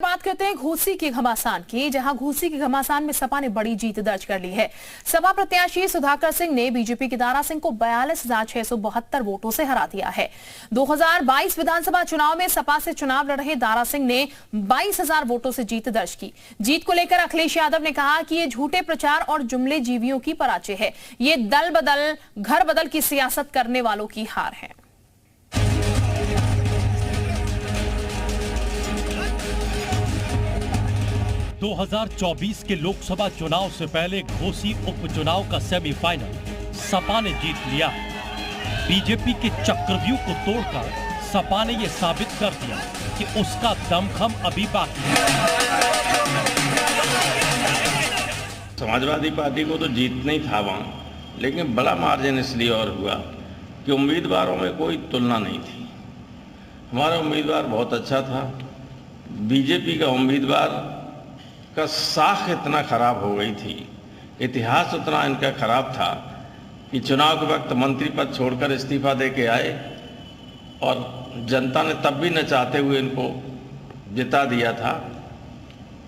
बात करते हैं घोसी के घमासान की, जहां घोसी के घमासान में सपा ने बड़ी जीत दर्ज कर ली है। सपा प्रत्याशी सुधाकर सिंह ने बीजेपी के दारा सिंह को 42,672 वोटों से हरा दिया है। 2022 विधानसभा चुनाव में सपा से चुनाव लड़ रहे दारा सिंह ने 22,000 वोटों से जीत दर्ज की। जीत को लेकर अखिलेश यादव ने कहा कि ये झूठे प्रचार और जुमले जीवियों की पराजय है। ये दल बदल घर बदल की सियासत करने वालों की हार है। 2024 के लोकसभा चुनाव से पहले घोसी उपचुनाव का सेमीफाइनल सपा ने जीत लिया। बीजेपी के चक्रव्यूह को तोड़कर सपा ने यह साबित कर दिया कि उसका दमखम अभी बाकी है। समाजवादी पार्टी को तो जीतना ही था वहाँ, लेकिन बड़ा मार्जिन इसलिए और हुआ कि उम्मीदवारों में कोई तुलना नहीं थी। हमारा उम्मीदवार बहुत अच्छा था। बीजेपी का उम्मीदवार का साख इतना खराब हो गई थी, इतिहास उतना इनका खराब था कि चुनाव के वक्त मंत्री पद छोड़कर इस्तीफा दे के आए और जनता ने तब भी न चाहते हुए इनको जिता दिया था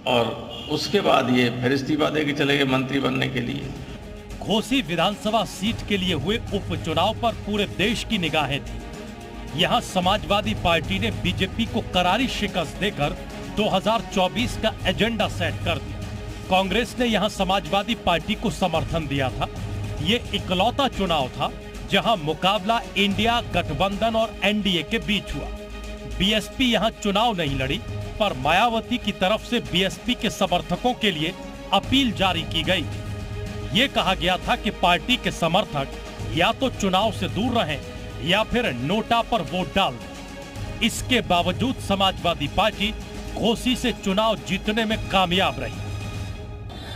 और उसके बाद ये फिर इस्तीफा दे के चले गए मंत्री बनने के लिए। घोसी विधानसभा सीट के लिए हुए उपचुनाव पर पूरे देश की निगाहें थी। यहां समाजवादी पार्टी ने बीजेपी को करारी शिकस्त देकर 2024 का एजेंडा सेट कर दिया। कांग्रेस ने यहां समाजवादी पार्टी को समर्थन दिया था। ये इकलौता चुनाव था जहां मुकाबला इंडिया गठबंधन और एनडीए के बीच हुआ। बीएसपी यहां चुनाव नहीं लड़ी, पर मायावती की तरफ से बीएसपी के समर्थकों के लिए अपील जारी की गई। ये कहा गया था कि पार्टी के समर्थक या तो चुनाव से दूर रहें या फिर नोटा पर वोट डाल दें। इसके बावजूद समाजवादी पार्टी घोसी से चुनाव जीतने में कामयाब रही।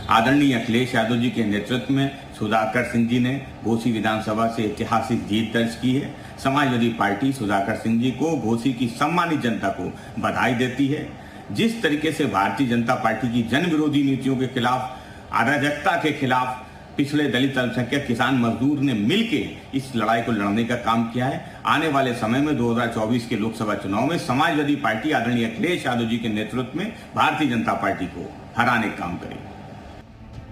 आदरणीय अखिलेश यादव जी के नेतृत्व में सुधाकर सिंह जी ने घोसी विधानसभा से ऐतिहासिक जीत दर्ज की है। समाजवादी पार्टी सुधाकर सिंह जी को, घोसी की सम्मानित जनता को बधाई देती है। जिस तरीके से भारतीय जनता पार्टी की जन विरोधी नीतियों के खिलाफ, अराजकता के खिलाफ पिछड़े दलित अल्पसंख्यक किसान मजदूर ने मिलकर इस लड़ाई को लड़ने का काम किया है, आने वाले समय में 2024 के लोकसभा चुनाव में समाजवादी पार्टी आदरणीय अखिलेश यादव जी के नेतृत्व में भारतीय जनता पार्टी को हराने का काम करेगी।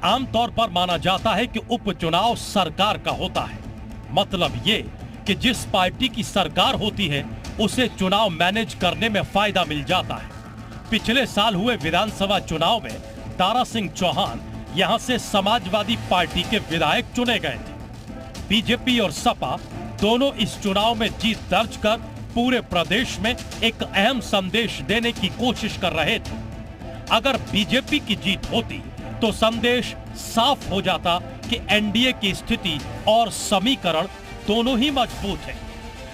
आमतौर पर माना जाता है कि उपचुनाव सरकार का होता है। मतलब ये कि जिस पार्टी की सरकार होती है उसे चुनाव मैनेज करने में फायदा मिल जाता है। पिछले साल हुए विधानसभा चुनाव में दारा सिंह चौहान यहां से समाजवादी पार्टी के विधायक चुने गए थे। बीजेपी और सपा दोनों इस चुनाव में जीत दर्ज कर पूरे प्रदेश में एक अहम संदेश देने की कोशिश कर रहे थे। अगर बीजेपी की जीत होती तो संदेश साफ हो जाता कि एनडीए की स्थिति और समीकरण दोनों ही मजबूत हैं।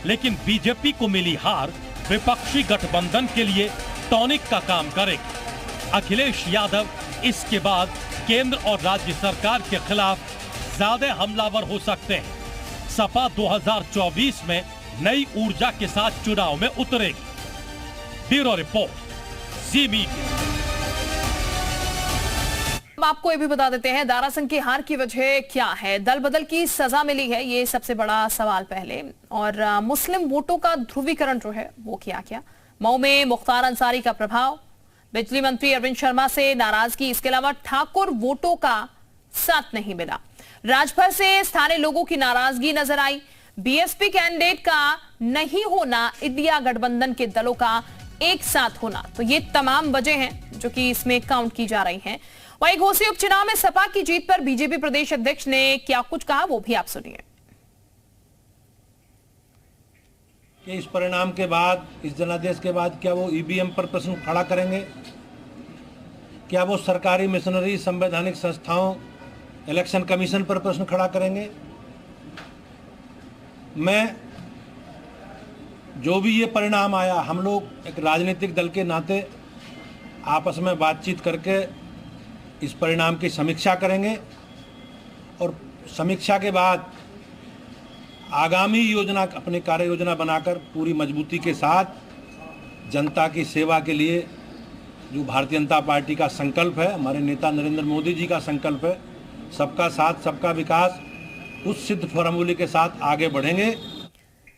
लेकिन बीजेपी को मिली हार विपक्षी गठबंधन के लिए टॉनिक का काम करेगी। अखिलेश यादव इसके बाद केंद्र और राज्य सरकार के खिलाफ ज्यादा हमलावर हो सकते हैं। सपा 2024 में नई ऊर्जा के साथ चुनाव में उतरेगी। ब्यूरो रिपोर्ट, जी मीडिया। आपको ये भी बता देते हैं दारा सिंह की हार की वजह क्या है। दल बदल की सजा मिली है, ये सबसे बड़ा सवाल पहले। और मुस्लिम वोटों का ध्रुवीकरण जो है वो क्या मऊ में मुख्तार अंसारी का प्रभाव, बिजली मंत्री अरविंद शर्मा से नाराजगी, इसके अलावा ठाकुर वोटों का साथ नहीं मिला। राजभर से स्थानीय लोगों की नाराजगी नजर आई। बीएसपी कैंडिडेट का नहीं होना, इंडिया गठबंधन के दलों का एक साथ होना, तो ये तमाम वजह हैं जो कि इसमें काउंट की जा रही हैं। वहीं घोसी उपचुनाव में सपा की जीत पर बीजेपी प्रदेश अध्यक्ष ने क्या कुछ कहा, वो भी आप सुनिए। कि इस परिणाम के बाद, इस जनादेश के बाद क्या वो ईवीएम पर प्रश्न खड़ा करेंगे? क्या वो सरकारी मिशनरी, संवैधानिक संस्थाओं, इलेक्शन कमीशन पर प्रश्न खड़ा करेंगे? मैं जो भी ये परिणाम आया, हम लोग एक राजनीतिक दल के नाते आपस में बातचीत करके इस परिणाम की समीक्षा करेंगे और समीक्षा के बाद आगामी योजना, अपनी कार्य योजना बनाकर पूरी मजबूती के साथ जनता की सेवा के लिए जो भारतीय जनता पार्टी का संकल्प है, हमारे नेता नरेंद्र मोदी जी का संकल्प है, सबका साथ सबका विकास, उस सिद्ध फॉर्मूले के साथ आगे बढ़ेंगे।